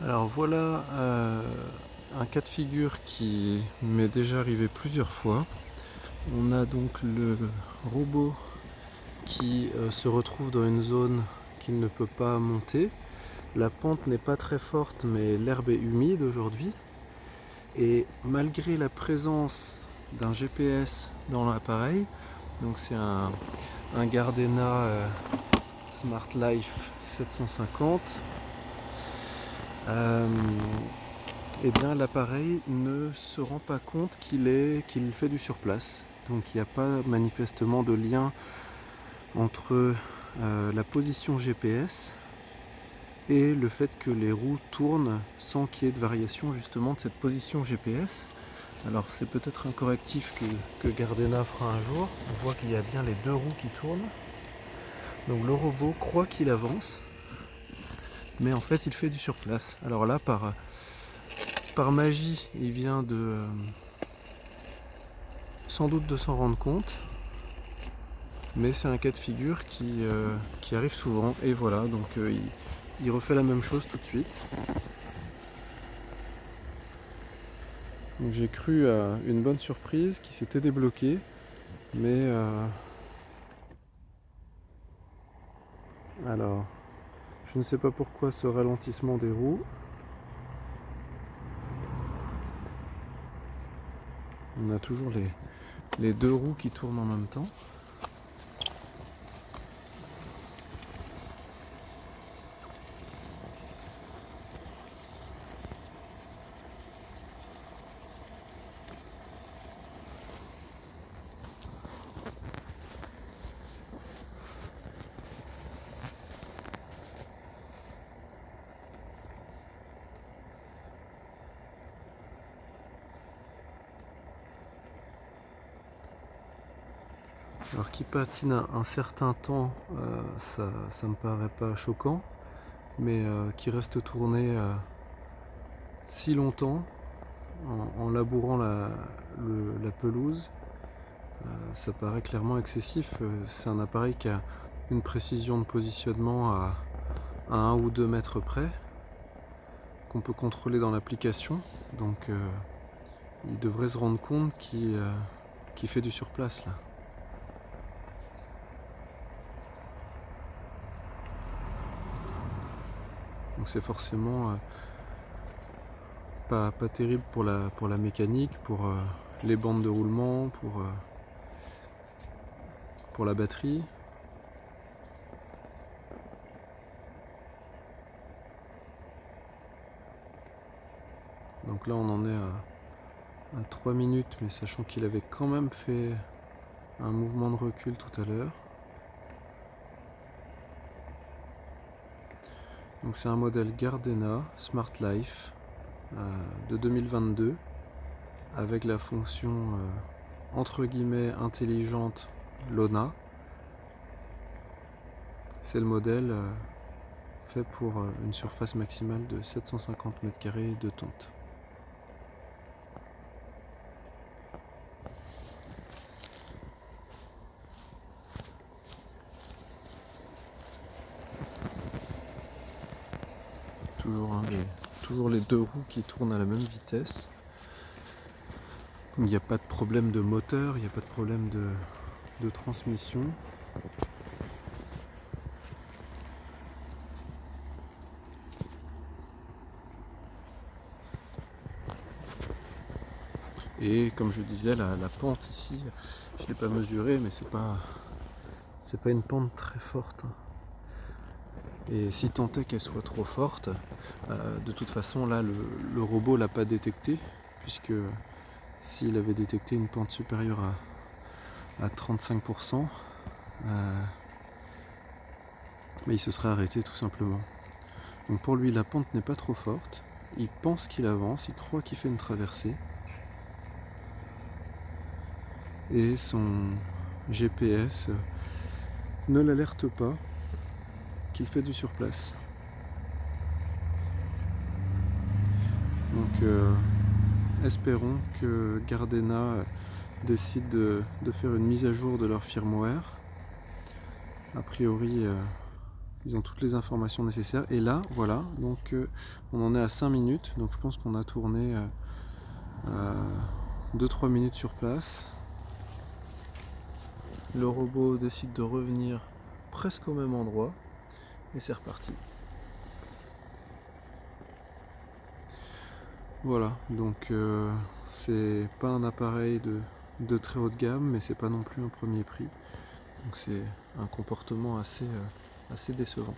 Alors voilà un cas de figure qui m'est déjà arrivé plusieurs fois. On a donc le robot qui se retrouve dans une zone qu'il ne peut pas monter. La pente n'est pas très forte mais l'herbe est humide aujourd'hui. Et malgré la présence d'un GPS dans l'appareil, donc c'est un Gardena Smart Life 750, eh bien l'appareil ne se rend pas compte qu'il fait du surplace. Donc il n'y a pas manifestement de lien entre la position GPS et le fait que les roues tournent sans qu'il y ait de variation justement de cette position GPS. Alors c'est peut-être un correctif que Gardena fera un jour. On voit qu'il y a bien les deux roues qui tournent. Donc le robot croit qu'il avance, mais en fait il fait du surplace. Alors là par magie il vient sans doute de s'en rendre compte, mais c'est un cas de figure qui arrive souvent. Et voilà, donc il refait la même chose tout de suite. Donc j'ai cru à une bonne surprise qui s'était débloquée, mais alors je ne sais pas pourquoi ce ralentissement des roues. On a toujours les deux roues qui tournent en même temps. Alors qui patine un certain temps, ça me paraît pas choquant, mais qui reste tourné si longtemps en labourant la pelouse, ça paraît clairement excessif. C'est un appareil qui a une précision de positionnement à 1 ou 2 mètres près, qu'on peut contrôler dans l'application, donc il devrait se rendre compte qu'il fait du surplace là. Donc c'est forcément pas terrible pour la mécanique, pour les bandes de roulement, pour la batterie. Donc là on en est à 3 minutes, mais sachant qu'il avait quand même fait un mouvement de recul tout à l'heure. Donc c'est un modèle Gardena Smart Life de 2022 avec la fonction entre guillemets intelligente Lona. C'est le modèle fait pour une surface maximale de 750 m² de tonte. Toujours les deux roues qui tournent à la même vitesse. Il n'y a pas de problème de moteur, il n'y a pas de problème de transmission. Et comme je disais, la pente ici, je ne l'ai pas mesurée, mais c'est pas une pente très forte. Et si tant est qu'elle soit trop forte, de toute façon là le robot l'a pas détecté, puisque s'il avait détecté une pente supérieure à 35%, mais il se serait arrêté tout simplement. Donc pour lui la pente n'est pas trop forte, il pense qu'il avance, il croit qu'il fait une traversée, et son GPS ne l'alerte pas qu'il fait du surplace. Donc espérons que Gardena décide de faire une mise à jour de leur firmware. A priori ils ont toutes les informations nécessaires. Et là, voilà, donc on en est à 5 minutes, donc je pense qu'on a tourné 2-3 minutes sur place. Le robot décide de revenir presque au même endroit et c'est reparti. Voilà, donc c'est pas un appareil de très haute gamme, mais c'est pas non plus un premier prix. Donc c'est un comportement assez décevant.